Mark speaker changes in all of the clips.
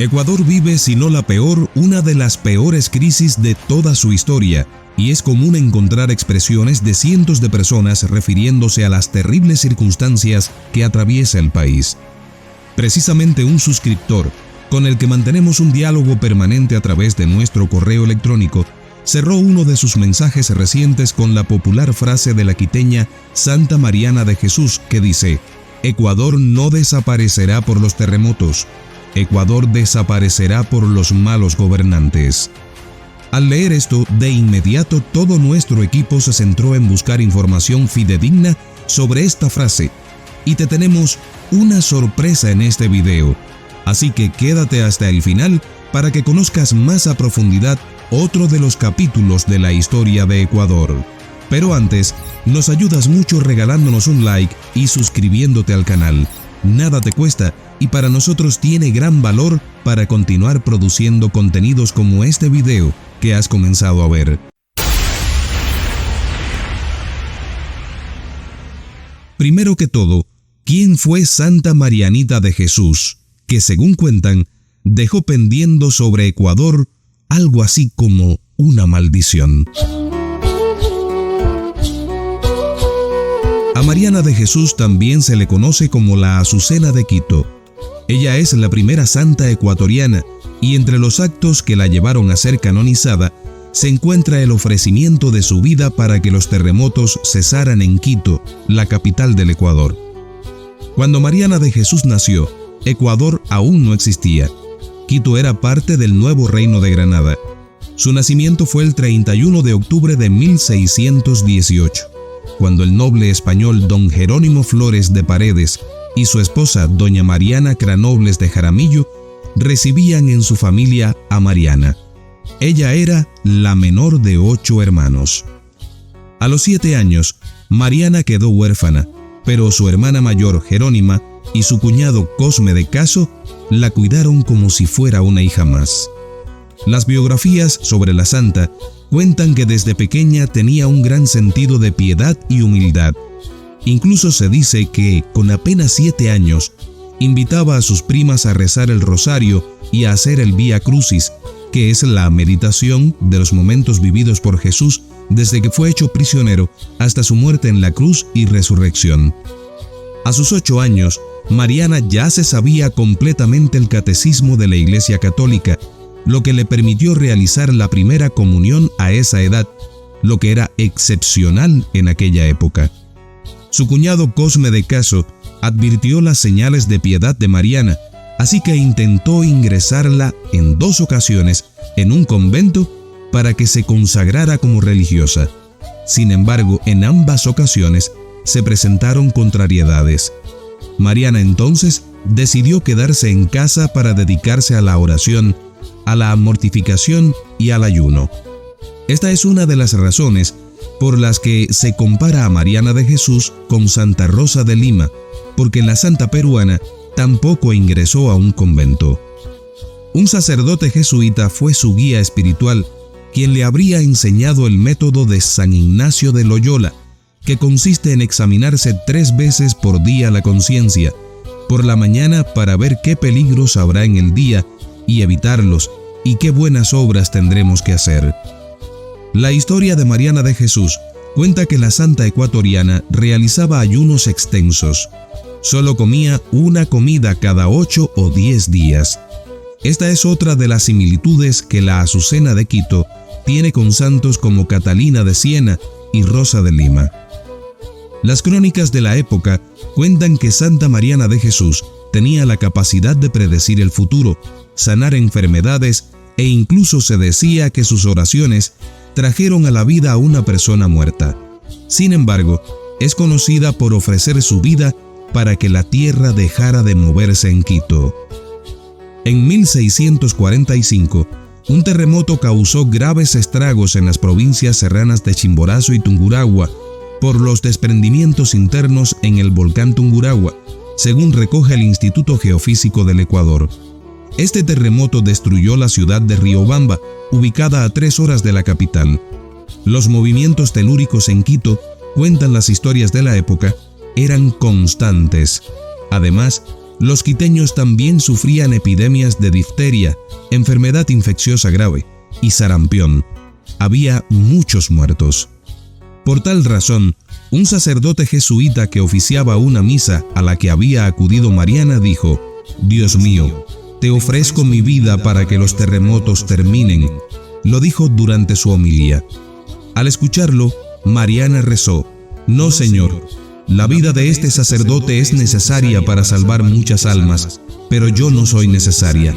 Speaker 1: Ecuador vive, si no la peor, una de las peores crisis de toda su historia, y es común encontrar expresiones de cientos de personas refiriéndose a las terribles circunstancias que atraviesa el país. Precisamente un suscriptor, con el que mantenemos un diálogo permanente a través de nuestro correo electrónico, cerró uno de sus mensajes recientes con la popular frase de la quiteña Santa Mariana de Jesús, que dice: Ecuador no desaparecerá por los terremotos, Ecuador desaparecerá por los malos gobernantes. Al leer esto, de inmediato todo nuestro equipo se centró en buscar información fidedigna sobre esta frase, y te tenemos una sorpresa en este video, así que quédate hasta el final para que conozcas más a profundidad otro de los capítulos de la historia de Ecuador. Pero antes, nos ayudas mucho regalándonos un like y suscribiéndote al canal. Nada te cuesta y para nosotros tiene gran valor para continuar produciendo contenidos como este video que has comenzado a ver. Primero que todo, ¿quién fue Santa Marianita de Jesús, que según cuentan, dejó pendiendo sobre Ecuador algo así como una maldición? A Mariana de Jesús también se le conoce como la Azucena de Quito. Ella es la primera santa ecuatoriana y entre los actos que la llevaron a ser canonizada se encuentra el ofrecimiento de su vida para que los terremotos cesaran en Quito, la capital del Ecuador. Cuando Mariana de Jesús nació, Ecuador aún no existía. Quito era parte del nuevo reino de Granada. Su nacimiento fue el 31 de octubre de 1618. Cuando el noble español don Jerónimo Flores de Paredes y su esposa doña Mariana Cranobles de Jaramillo recibían en su familia a Mariana. Ella era la menor de 8 hermanos. A los 7 años, Mariana quedó huérfana, pero su hermana mayor Jerónima y su cuñado Cosme de Caso la cuidaron como si fuera una hija más. Las biografías sobre la santa cuentan que desde pequeña tenía un gran sentido de piedad y humildad. Incluso se dice que, con apenas 7 años, invitaba a sus primas a rezar el rosario y a hacer el Vía Crucis, que es la meditación de los momentos vividos por Jesús desde que fue hecho prisionero hasta su muerte en la cruz y resurrección. A sus 8 años, Mariana ya se sabía completamente el catecismo de la Iglesia Católica, lo que le permitió realizar la primera comunión a esa edad, lo que era excepcional en aquella época. Su cuñado Cosme de Caso advirtió las señales de piedad de Mariana, así que intentó ingresarla en 2 ocasiones en un convento para que se consagrara como religiosa. Sin embargo, en ambas ocasiones se presentaron contrariedades. Mariana entonces decidió quedarse en casa para dedicarse a la oración, a la mortificación y al ayuno. Esta es una de las razones por las que se compara a Mariana de Jesús con Santa Rosa de Lima, porque la santa peruana tampoco ingresó a un convento. Un sacerdote jesuita fue su guía espiritual, quien le habría enseñado el método de San Ignacio de Loyola, que consiste en examinarse 3 veces por día la conciencia, por la mañana para ver qué peligros habrá en el día y evitarlos, y qué buenas obras tendremos que hacer. La historia de Mariana de Jesús cuenta que la santa ecuatoriana realizaba ayunos extensos. Solo comía una comida cada 8 o 10 días. Esta es otra de las similitudes que la Azucena de Quito tiene con santos como Catalina de Siena y Rosa de Lima. Las crónicas de la época cuentan que Santa Mariana de Jesús tenía la capacidad de predecir el futuro, sanar enfermedades e incluso se decía que sus oraciones trajeron a la vida a una persona muerta. Sin embargo, es conocida por ofrecer su vida para que la tierra dejara de moverse en Quito. En 1645, un terremoto causó graves estragos en las provincias serranas de Chimborazo y Tungurahua por los desprendimientos internos en el volcán Tungurahua, según recoge el Instituto Geofísico del Ecuador. Este terremoto destruyó la ciudad de Riobamba, ubicada a 3 horas de la capital. Los movimientos telúricos en Quito, cuentan las historias de la época, eran constantes. Además, los quiteños también sufrían epidemias de difteria, enfermedad infecciosa grave, y sarampión. Había muchos muertos. Por tal razón, un sacerdote jesuita que oficiaba una misa a la que había acudido Mariana dijo: «Dios mío, te ofrezco mi vida para que los terremotos terminen». Lo dijo durante su homilía. Al escucharlo, Mariana rezó: «No, Señor, la vida de este sacerdote es necesaria para salvar muchas almas, pero yo no soy necesaria.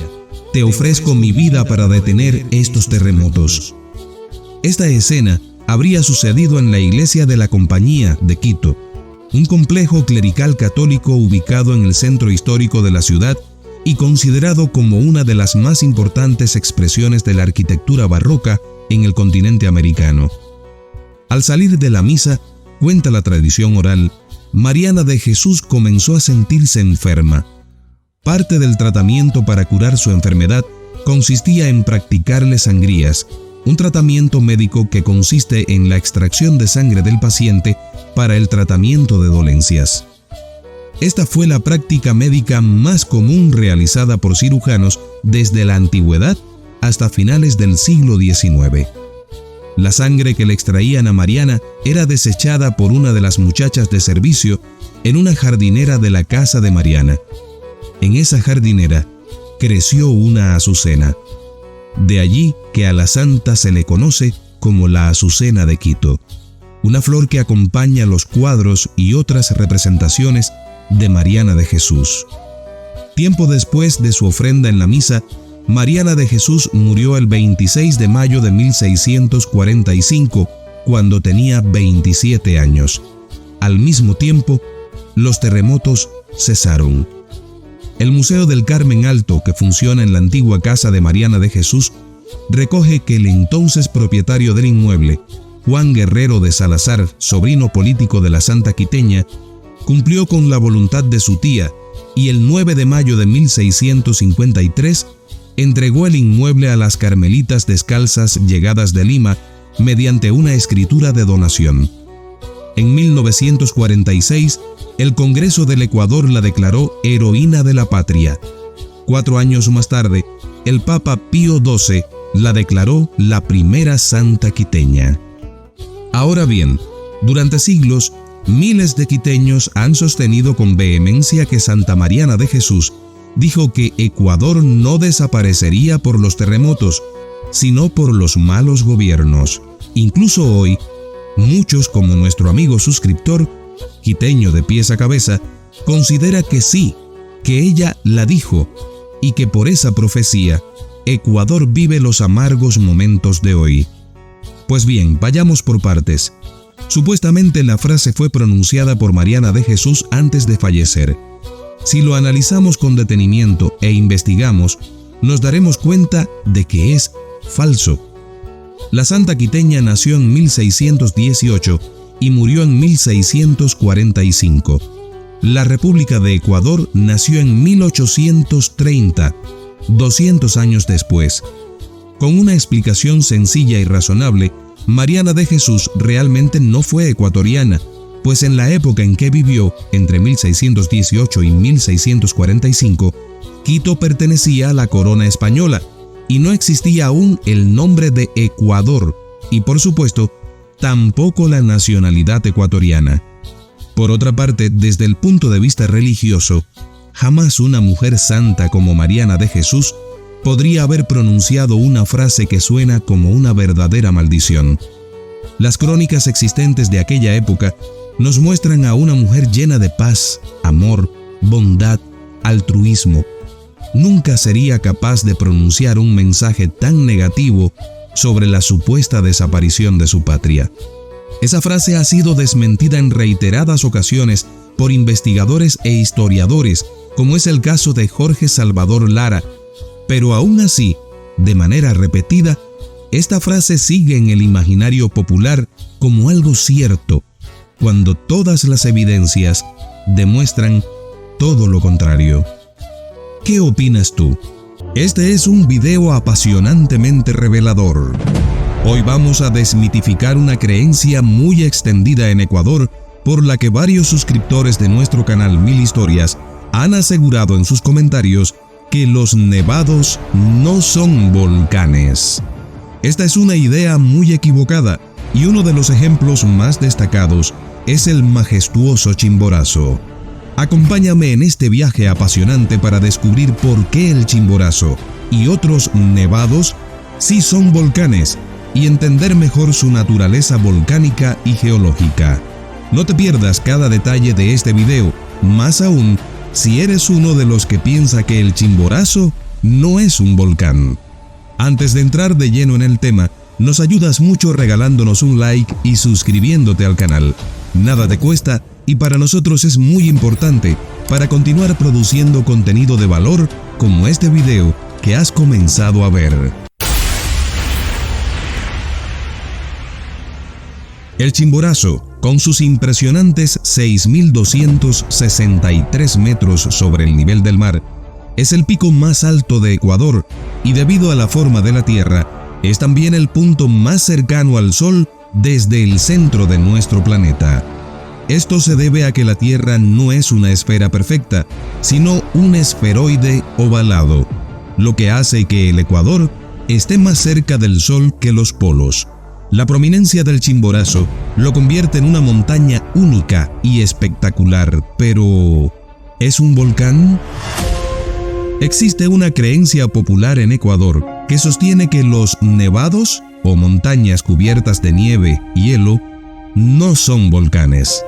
Speaker 1: Te ofrezco mi vida para detener estos terremotos». Esta escena habría sucedido en la iglesia de la Compañía de Quito, un complejo clerical católico ubicado en el centro histórico de la ciudad y considerado como una de las más importantes expresiones de la arquitectura barroca en el continente americano. Al salir de la misa, cuenta la tradición oral, Mariana de Jesús comenzó a sentirse enferma. Parte del tratamiento para curar su enfermedad consistía en practicarle sangrías, un tratamiento médico que consiste en la extracción de sangre del paciente para el tratamiento de dolencias. Esta fue la práctica médica más común realizada por cirujanos desde la antigüedad hasta finales del siglo XIX. La sangre que le extraían a Mariana era desechada por una de las muchachas de servicio en una jardinera de la casa de Mariana. En esa jardinera creció una azucena. De allí que a la santa se le conoce como la azucena de Quito, una flor que acompaña los cuadros y otras representaciones de Mariana de Jesús. Tiempo después de su ofrenda en la misa, Mariana de Jesús murió el 26 de mayo de 1645, cuando tenía 27 años. Al mismo tiempo, los terremotos cesaron. El Museo del Carmen Alto, que funciona en la antigua casa de Mariana de Jesús, recoge que el entonces propietario del inmueble, Juan Guerrero de Salazar, sobrino político de la santa quiteña, cumplió con la voluntad de su tía y el 9 de mayo de 1653 entregó el inmueble a las carmelitas descalzas llegadas de Lima mediante una escritura de donación. En 1946, el Congreso del Ecuador la declaró heroína de la patria. 4 años más tarde, el Papa Pío XII la declaró la primera santa quiteña. Ahora bien, durante siglos, miles de quiteños han sostenido con vehemencia que Santa Mariana de Jesús dijo que Ecuador no desaparecería por los terremotos, sino por los malos gobiernos. Incluso hoy, muchos, como nuestro amigo suscriptor, quiteño de pies a cabeza, considera que sí, que ella la dijo, y que por esa profecía, Ecuador vive los amargos momentos de hoy. Pues bien, vayamos por partes. Supuestamente la frase fue pronunciada por Mariana de Jesús antes de fallecer. Si lo analizamos con detenimiento e investigamos, nos daremos cuenta de que es falso. La santa quiteña nació en 1618 y murió en 1645. La República de Ecuador nació en 1830, 200 años después. Con una explicación sencilla y razonable, Mariana de Jesús realmente no fue ecuatoriana, pues en la época en que vivió, entre 1618 y 1645, Quito pertenecía a la corona española y no existía aún el nombre de Ecuador y, por supuesto, tampoco la nacionalidad ecuatoriana. Por otra parte, desde el punto de vista religioso, jamás una mujer santa como Mariana de Jesús podría haber pronunciado una frase que suena como una verdadera maldición. Las crónicas existentes de aquella época nos muestran a una mujer llena de paz, amor, bondad, altruismo. Nunca sería capaz de pronunciar un mensaje tan negativo sobre la supuesta desaparición de su patria. Esa frase ha sido desmentida en reiteradas ocasiones por investigadores e historiadores, como es el caso de Jorge Salvador Lara, pero aún así, de manera repetida, esta frase sigue en el imaginario popular como algo cierto, cuando todas las evidencias demuestran todo lo contrario. ¿Qué opinas tú? Este es un video apasionantemente revelador. Hoy vamos a desmitificar una creencia muy extendida en Ecuador, por la que varios suscriptores de nuestro canal Mil Historias han asegurado en sus comentarios que los nevados no son volcanes. Esta es una idea muy equivocada y uno de los ejemplos más destacados es el majestuoso Chimborazo. Acompáñame en este viaje apasionante para descubrir por qué el Chimborazo y otros nevados sí son volcanes y entender mejor su naturaleza volcánica y geológica. No te pierdas cada detalle de este video, más aún si eres uno de los que piensa que el Chimborazo no es un volcán. Antes de entrar de lleno en el tema, nos ayudas mucho regalándonos un like y suscribiéndote al canal. Nada te cuesta y para nosotros es muy importante para continuar produciendo contenido de valor como este video que has comenzado a ver. El Chimborazo, con sus impresionantes 6.263 metros sobre el nivel del mar, es el pico más alto de Ecuador y debido a la forma de la Tierra, es también el punto más cercano al Sol desde el centro de nuestro planeta. Esto se debe a que la Tierra no es una esfera perfecta, sino un esferoide ovalado, lo que hace que el Ecuador esté más cerca del Sol que los polos. La prominencia del Chimborazo lo convierte en una montaña única y espectacular, pero ¿es un volcán? Existe una creencia popular en Ecuador que sostiene que los nevados o montañas cubiertas de nieve y hielo no son volcanes.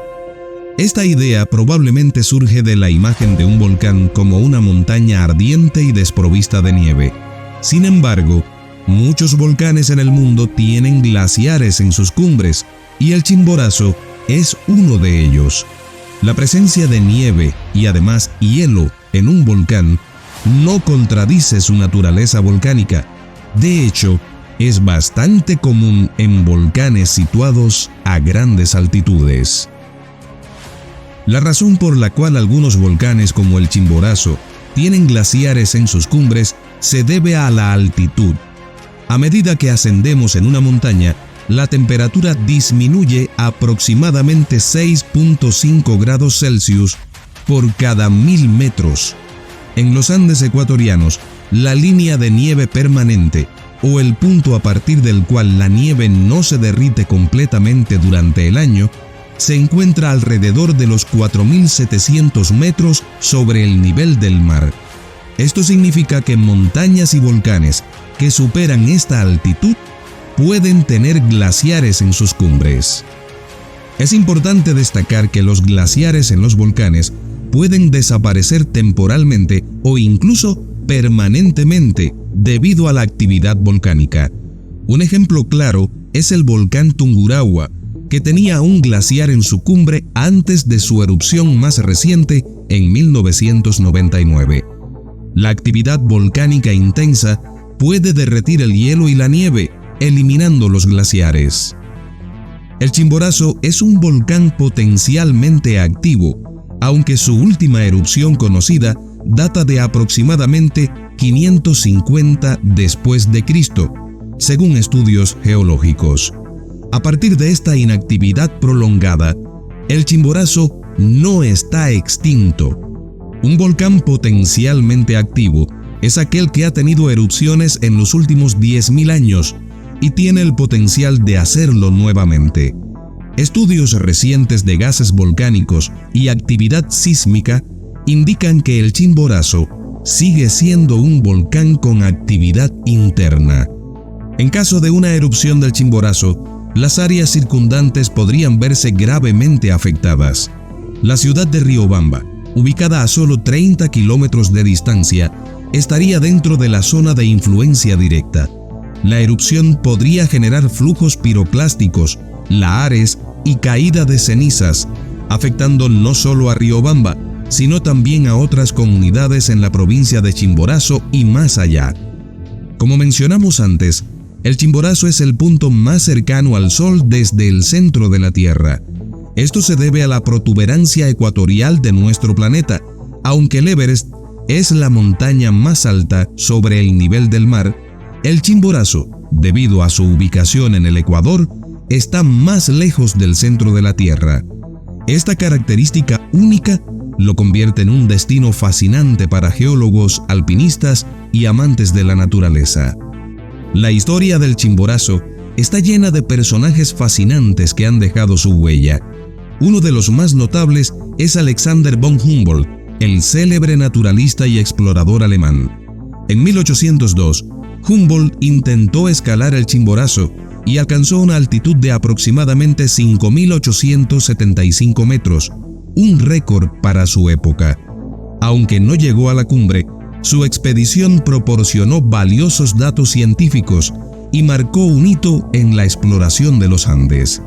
Speaker 1: Esta idea probablemente surge de la imagen de un volcán como una montaña ardiente y desprovista de nieve. Sin embargo, muchos volcanes en el mundo tienen glaciares en sus cumbres y el Chimborazo es uno de ellos. La presencia de nieve y además hielo en un volcán no contradice su naturaleza volcánica. De hecho, es bastante común en volcanes situados a grandes altitudes. La razón por la cual algunos volcanes como el Chimborazo tienen glaciares en sus cumbres se debe a la altitud. A medida que ascendemos en una montaña, la temperatura disminuye aproximadamente 6.5 grados Celsius por cada 1000 metros. En los Andes ecuatorianos, la línea de nieve permanente, o el punto a partir del cual la nieve no se derrite completamente durante el año, se encuentra alrededor de los 4.700 metros sobre el nivel del mar. Esto significa que montañas y volcanes que superan esta altitud pueden tener glaciares en sus cumbres. Es importante destacar que los glaciares en los volcanes pueden desaparecer temporalmente o incluso permanentemente debido a la actividad volcánica. Un ejemplo claro es el volcán Tungurahua, que tenía un glaciar en su cumbre antes de su erupción más reciente en 1999. La actividad volcánica intensa puede derretir el hielo y la nieve, eliminando los glaciares. El Chimborazo es un volcán potencialmente activo, aunque su última erupción conocida data de aproximadamente 550 después de Cristo, según estudios geológicos. A partir de esta inactividad prolongada, el Chimborazo no está extinto. Un volcán potencialmente activo es aquel que ha tenido erupciones en los últimos 10.000 años y tiene el potencial de hacerlo nuevamente. Estudios recientes de gases volcánicos y actividad sísmica indican que el Chimborazo sigue siendo un volcán con actividad interna. En caso de una erupción del Chimborazo, las áreas circundantes podrían verse gravemente afectadas. La ciudad de Riobamba, ubicada a solo 30 kilómetros de distancia, estaría dentro de la zona de influencia directa. La erupción podría generar flujos piroclásticos, lahares y caída de cenizas, afectando no solo a Riobamba, sino también a otras comunidades en la provincia de Chimborazo y más allá. Como mencionamos antes, el Chimborazo es el punto más cercano al Sol desde el centro de la Tierra. Esto se debe a la protuberancia ecuatorial de nuestro planeta, aunque el Everest es la montaña más alta sobre el nivel del mar. El Chimborazo, debido a su ubicación en el Ecuador, está más lejos del centro de la Tierra. Esta característica única lo convierte en un destino fascinante para geólogos, alpinistas y amantes de la naturaleza. La historia del Chimborazo está llena de personajes fascinantes que han dejado su huella. Uno de los más notables es Alexander von Humboldt, el célebre naturalista y explorador alemán. En 1802, Humboldt intentó escalar el Chimborazo y alcanzó una altitud de aproximadamente 5.875 metros, un récord para su época. Aunque no llegó a la cumbre, su expedición proporcionó valiosos datos científicos y marcó un hito en la exploración de los Andes.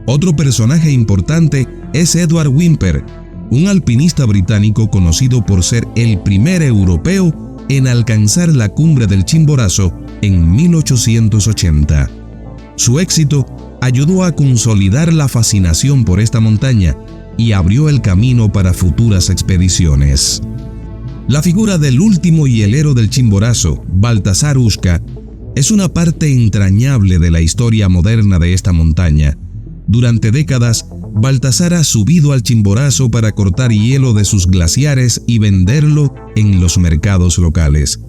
Speaker 1: Otro personaje importante es Edward Whymper, un alpinista británico conocido por ser el primer europeo en alcanzar la cumbre del Chimborazo en 1880. Su éxito ayudó a consolidar la fascinación por esta montaña y abrió el camino para futuras expediciones. La figura del último hielero del Chimborazo, Baltasar Ushka, es una parte entrañable de la historia moderna de esta montaña. Durante décadas, Baltasar ha subido al Chimborazo para cortar hielo de sus glaciares y venderlo en los mercados locales.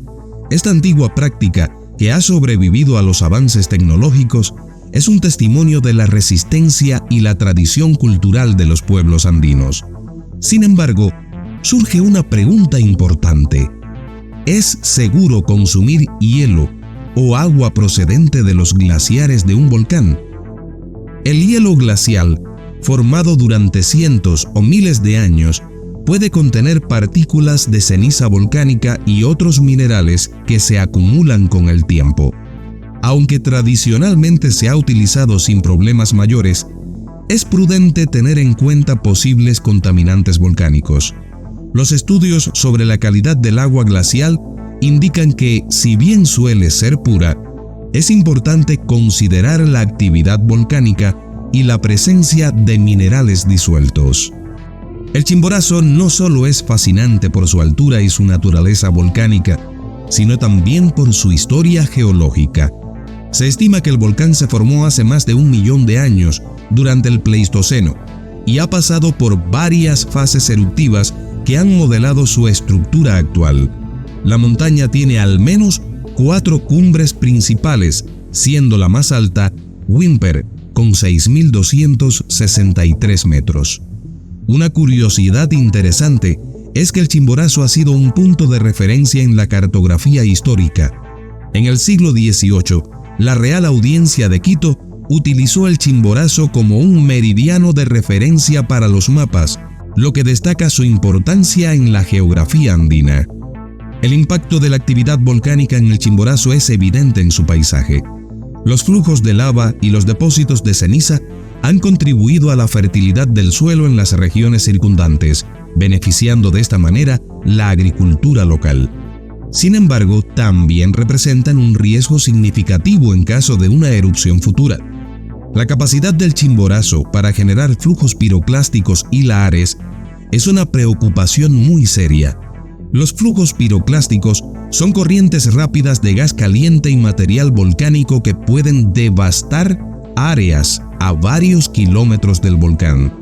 Speaker 1: Esta antigua práctica, que ha sobrevivido a los avances tecnológicos, es un testimonio de la resistencia y la tradición cultural de los pueblos andinos. Sin embargo, surge una pregunta importante. ¿Es seguro consumir hielo o agua procedente de los glaciares de un volcán? El hielo glacial, formado durante cientos o miles de años, puede contener partículas de ceniza volcánica y otros minerales que se acumulan con el tiempo. Aunque tradicionalmente se ha utilizado sin problemas mayores, es prudente tener en cuenta posibles contaminantes volcánicos. Los estudios sobre la calidad del agua glacial indican que, si bien suele ser pura, es importante considerar la actividad volcánica y la presencia de minerales disueltos. El Chimborazo no solo es fascinante por su altura y su naturaleza volcánica, sino también por su historia geológica. Se estima que el volcán se formó hace más de 1 millón de años, durante el Pleistoceno, y ha pasado por varias fases eruptivas que han modelado su estructura actual. La montaña tiene al menos 4 cumbres principales, siendo la más alta Whymper, con 6.263 metros. Una curiosidad interesante es que el Chimborazo ha sido un punto de referencia en la cartografía histórica. En el siglo XVIII, la Real Audiencia de Quito utilizó el Chimborazo como un meridiano de referencia para los mapas, lo que destaca su importancia en la geografía andina. El impacto de la actividad volcánica en el Chimborazo es evidente en su paisaje. Los flujos de lava y los depósitos de ceniza han contribuido a la fertilidad del suelo en las regiones circundantes, beneficiando de esta manera la agricultura local. Sin embargo, también representan un riesgo significativo en caso de una erupción futura. La capacidad del Chimborazo para generar flujos piroclásticos y lahares es una preocupación muy seria. Los flujos piroclásticos son corrientes rápidas de gas caliente y material volcánico que pueden devastar áreas a varios kilómetros del volcán.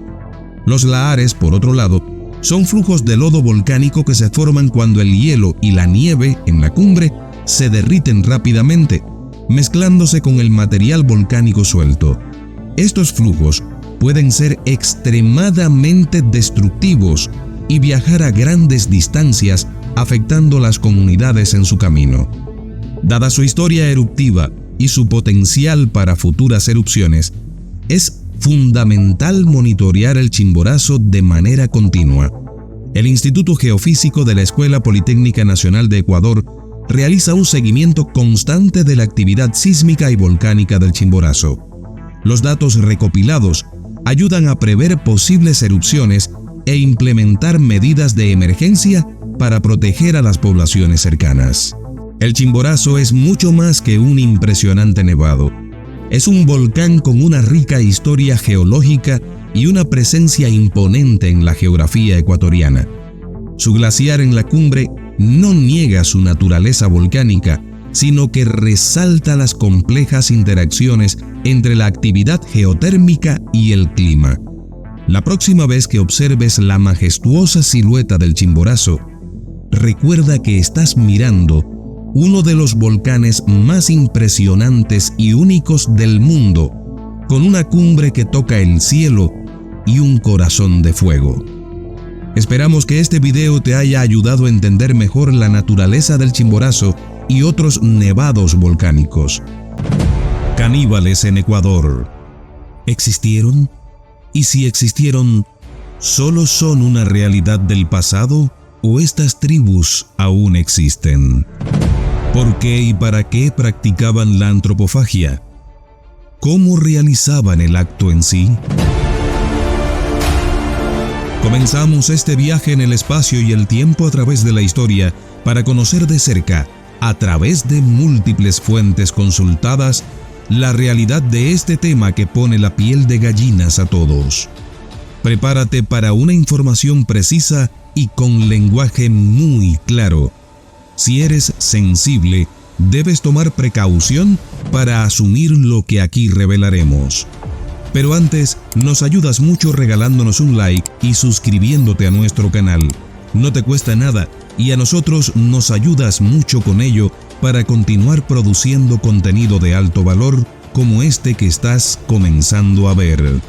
Speaker 1: Los lahares, por otro lado, son flujos de lodo volcánico que se forman cuando el hielo y la nieve en la cumbre se derriten rápidamente, mezclándose con el material volcánico suelto. Estos flujos pueden ser extremadamente destructivos y viajar a grandes distancias, afectando las comunidades en su camino. Dada su historia eruptiva y su potencial para futuras erupciones, es fundamental monitorear el Chimborazo de manera continua. El Instituto Geofísico de la Escuela Politécnica Nacional de Ecuador realiza un seguimiento constante de la actividad sísmica y volcánica del Chimborazo. Los datos recopilados ayudan a prever posibles erupciones e implementar medidas de emergencia para proteger a las poblaciones cercanas. El Chimborazo es mucho más que un impresionante nevado. Es un volcán con una rica historia geológica y una presencia imponente en la geografía ecuatoriana. Su glaciar en la cumbre no niega su naturaleza volcánica, sino que resalta las complejas interacciones entre la actividad geotérmica y el clima. La próxima vez que observes la majestuosa silueta del Chimborazo, recuerda que estás mirando uno de los volcanes más impresionantes y únicos del mundo, con una cumbre que toca el cielo y un corazón de fuego. Esperamos que este video te haya ayudado a entender mejor la naturaleza del Chimborazo y otros nevados volcánicos. Caníbales en Ecuador. ¿Existieron? Y si existieron, ¿solo son una realidad del pasado o estas tribus aún existen? ¿Por qué y para qué practicaban la antropofagia? ¿Cómo realizaban el acto en sí? Comenzamos este viaje en el espacio y el tiempo a través de la historia para conocer de cerca, a través de múltiples fuentes consultadas, la realidad de este tema que pone la piel de gallinas a todos. Prepárate para una información precisa y con lenguaje muy claro. Si eres sensible, debes tomar precaución para asumir lo que aquí revelaremos. Pero antes, nos ayudas mucho regalándonos un like y suscribiéndote a nuestro canal. No te cuesta nada y a nosotros nos ayudas mucho con ello para continuar produciendo contenido de alto valor como este que estás comenzando a ver.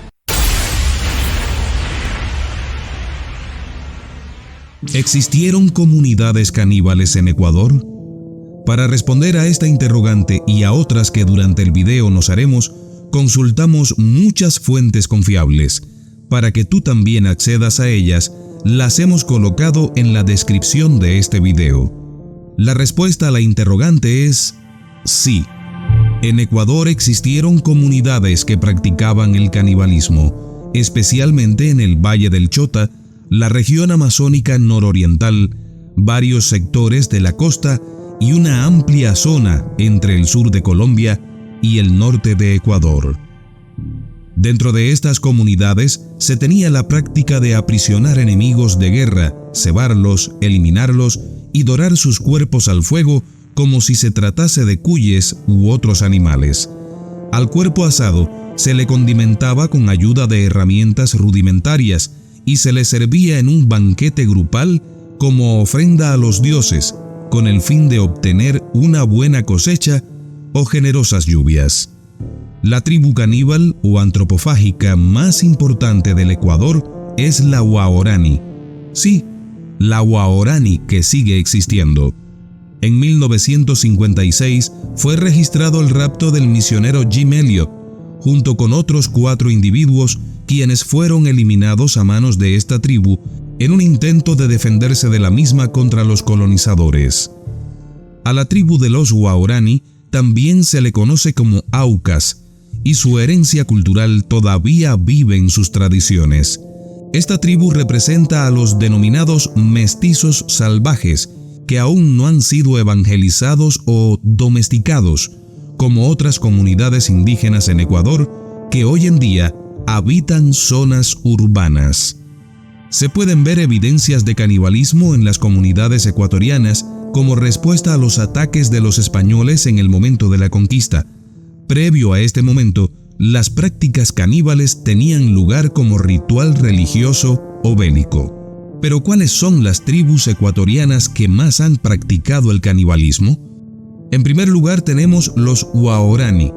Speaker 1: ¿Existieron comunidades caníbales en Ecuador? Para responder a esta interrogante y a otras que durante el video nos haremos, consultamos muchas fuentes confiables. Para que tú también accedas a ellas, las hemos colocado en la descripción de este video. La respuesta a la interrogante es sí. En Ecuador existieron comunidades que practicaban el canibalismo, especialmente en el Valle del Chota, la región amazónica nororiental, varios sectores de la costa y una amplia zona entre el sur de Colombia y el norte de Ecuador. Dentro de estas comunidades se tenía la práctica de aprisionar enemigos de guerra, cebarlos, eliminarlos y dorar sus cuerpos al fuego como si se tratase de cuyes u otros animales. Al cuerpo asado se le condimentaba con ayuda de herramientas rudimentarias y se le servía en un banquete grupal como ofrenda a los dioses, con el fin de obtener una buena cosecha o generosas lluvias. La tribu caníbal o antropofágica más importante del Ecuador es la Waorani. Sí, la Waorani que sigue existiendo. En 1956 fue registrado el rapto del misionero Jim Elliot, junto con otros 4 individuos quienes fueron eliminados a manos de esta tribu en un intento de defenderse de la misma contra los colonizadores. A la tribu de los Waorani también se le conoce como Aucas, y su herencia cultural todavía vive en sus tradiciones. Esta tribu representa a los denominados mestizos salvajes, que aún no han sido evangelizados o domesticados, como otras comunidades indígenas en Ecuador, que hoy en día habitan zonas urbanas. Se pueden ver evidencias de canibalismo en las comunidades ecuatorianas como respuesta a los ataques de los españoles en el momento de la conquista. Previo a este momento, las prácticas caníbales tenían lugar como ritual religioso o bélico. Pero ¿cuáles son las tribus ecuatorianas que más han practicado el canibalismo? En primer lugar tenemos los Waorani.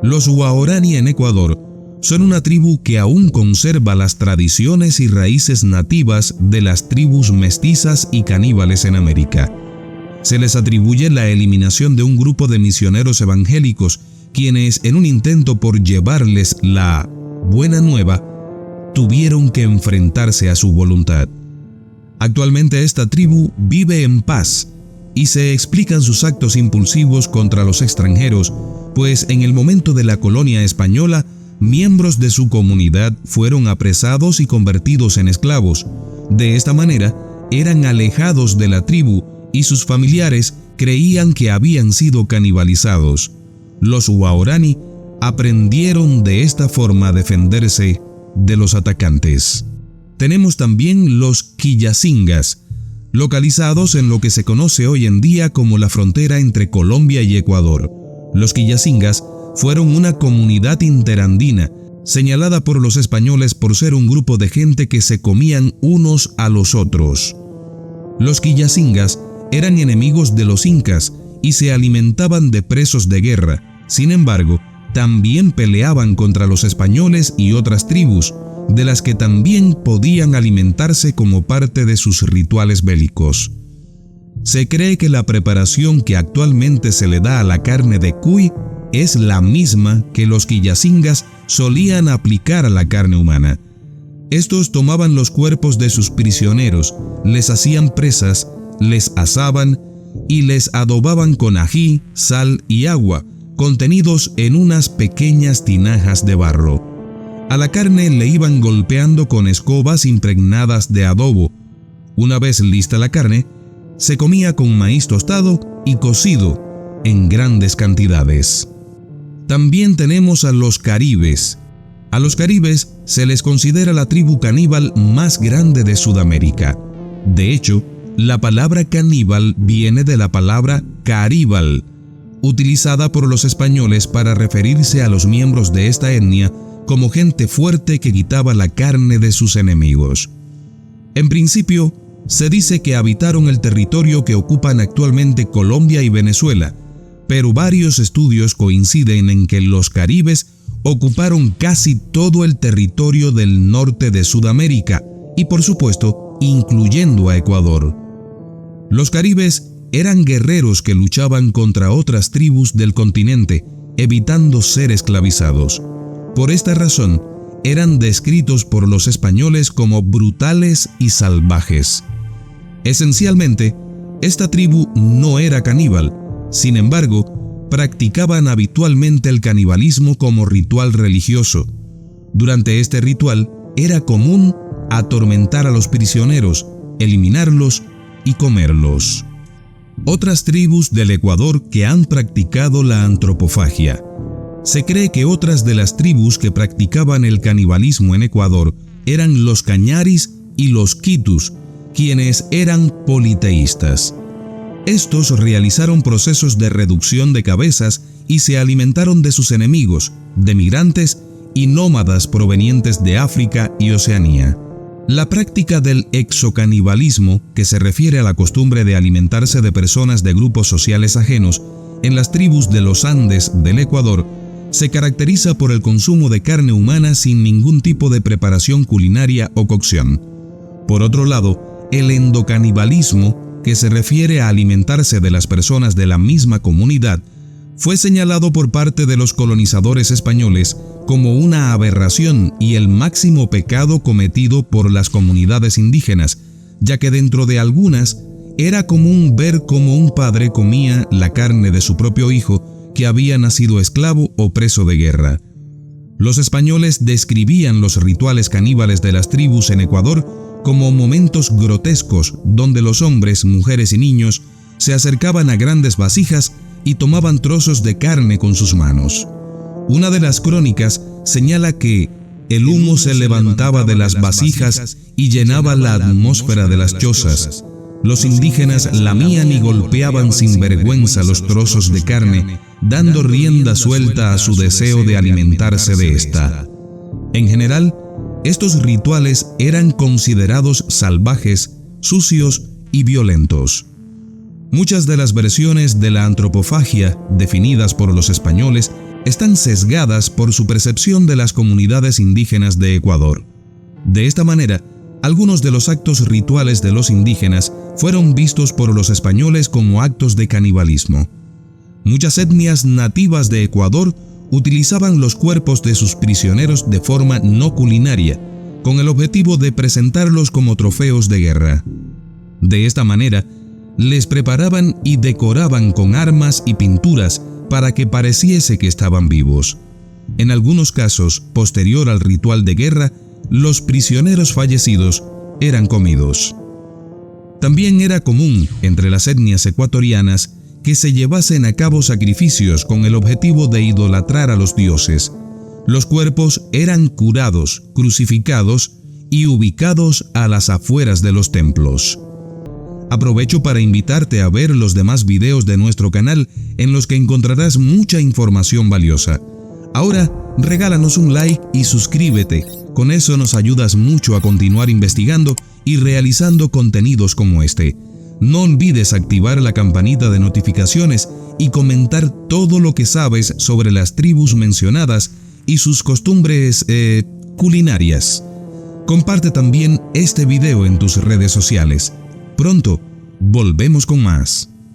Speaker 1: Los Waorani en Ecuador son una tribu que aún conserva las tradiciones y raíces nativas de las tribus mestizas y caníbales en América. Se les atribuye la eliminación de un grupo de misioneros evangélicos, quienes en un intento por llevarles la buena nueva, tuvieron que enfrentarse a su voluntad. Actualmente esta tribu vive en paz y se explican sus actos impulsivos contra los extranjeros, pues en el momento de la colonia española, miembros de su comunidad fueron apresados y convertidos en esclavos. De esta manera, eran alejados de la tribu y sus familiares creían que habían sido canibalizados. Los Waorani aprendieron de esta forma a defenderse de los atacantes. Tenemos también los Quillacingas, localizados en lo que se conoce hoy en día como la frontera entre Colombia y Ecuador. Los Quillacingas fueron una comunidad interandina señalada por los españoles por ser un grupo de gente que se comían unos a los otros. Los quillacingas eran enemigos de los incas y se alimentaban de presos de guerra. Sin embargo, también peleaban contra los españoles y otras tribus, de las que también podían alimentarse como parte de sus rituales bélicos. Se cree que la preparación que actualmente se le da a la carne de cuy es la misma que los quillacingas solían aplicar a la carne humana. Estos tomaban los cuerpos de sus prisioneros, les hacían presas, les asaban y les adobaban con ají, sal y agua, contenidos en unas pequeñas tinajas de barro. A la carne le iban golpeando con escobas impregnadas de adobo. Una vez lista la carne, se comía con maíz tostado y cocido en grandes cantidades. También tenemos a los caribes. A los caribes se les considera la tribu caníbal más grande de Sudamérica. De hecho, la palabra caníbal viene de la palabra caríbal, utilizada por los españoles para referirse a los miembros de esta etnia como gente fuerte que quitaba la carne de sus enemigos. En principio, se dice que habitaron el territorio que ocupan actualmente Colombia y Venezuela, pero varios estudios coinciden en que los caribes ocuparon casi todo el territorio del norte de Sudamérica y, por supuesto, incluyendo a Ecuador. Los caribes eran guerreros que luchaban contra otras tribus del continente, evitando ser esclavizados. Por esta razón, eran descritos por los españoles como brutales y salvajes. Esencialmente, esta tribu no era caníbal, sin embargo, practicaban habitualmente el canibalismo como ritual religioso. Durante este ritual, era común atormentar a los prisioneros, eliminarlos y comerlos. Otras tribus del Ecuador que han practicado la antropofagia. Se cree que otras de las tribus que practicaban el canibalismo en Ecuador eran los cañaris y los quitus, quienes eran politeístas. Estos realizaron procesos de reducción de cabezas y se alimentaron de sus enemigos, de migrantes y nómadas provenientes de África y Oceanía. La práctica del exocanibalismo, que se refiere a la costumbre de alimentarse de personas de grupos sociales ajenos, en las tribus de los Andes del Ecuador, se caracteriza por el consumo de carne humana sin ningún tipo de preparación culinaria o cocción. Por otro lado, el endocanibalismo, que se refiere a alimentarse de las personas de la misma comunidad, fue señalado por parte de los colonizadores españoles como una aberración y el máximo pecado cometido por las comunidades indígenas, ya que dentro de algunas era común ver cómo un padre comía la carne de su propio hijo que había nacido esclavo o preso de guerra. Los españoles describían los rituales caníbales de las tribus en Ecuador como momentos grotescos donde los hombres, mujeres y niños se acercaban a grandes vasijas y tomaban trozos de carne con sus manos. Una de las crónicas señala que el humo se levantaba de las vasijas y llenaba la atmósfera de las chozas. Los indígenas lamían y golpeaban sin vergüenza los trozos de carne, dando rienda suelta a su deseo de alimentarse de esta. En general, estos rituales eran considerados salvajes, sucios y violentos. Muchas de las versiones de la antropofagia, definidas por los españoles, están sesgadas por su percepción de las comunidades indígenas de Ecuador. De esta manera, algunos de los actos rituales de los indígenas fueron vistos por los españoles como actos de canibalismo. Muchas etnias nativas de Ecuador utilizaban los cuerpos de sus prisioneros de forma no culinaria, con el objetivo de presentarlos como trofeos de guerra. De esta manera, les preparaban y decoraban con armas y pinturas para que pareciese que estaban vivos. En algunos casos, posterior al ritual de guerra, los prisioneros fallecidos eran comidos. También era común entre las etnias ecuatorianas que se llevasen a cabo sacrificios con el objetivo de idolatrar a los dioses. Los cuerpos eran curados, crucificados y ubicados a las afueras de los templos. Aprovecho para invitarte a ver los demás videos de nuestro canal en los que encontrarás mucha información valiosa. Ahora, regálanos un like y suscríbete. Con eso nos ayudas mucho a continuar investigando y realizando contenidos como este. No olvides activar la campanita de notificaciones y comentar todo lo que sabes sobre las tribus mencionadas y sus costumbres culinarias. Comparte también este video en tus redes sociales. Pronto, volvemos con más.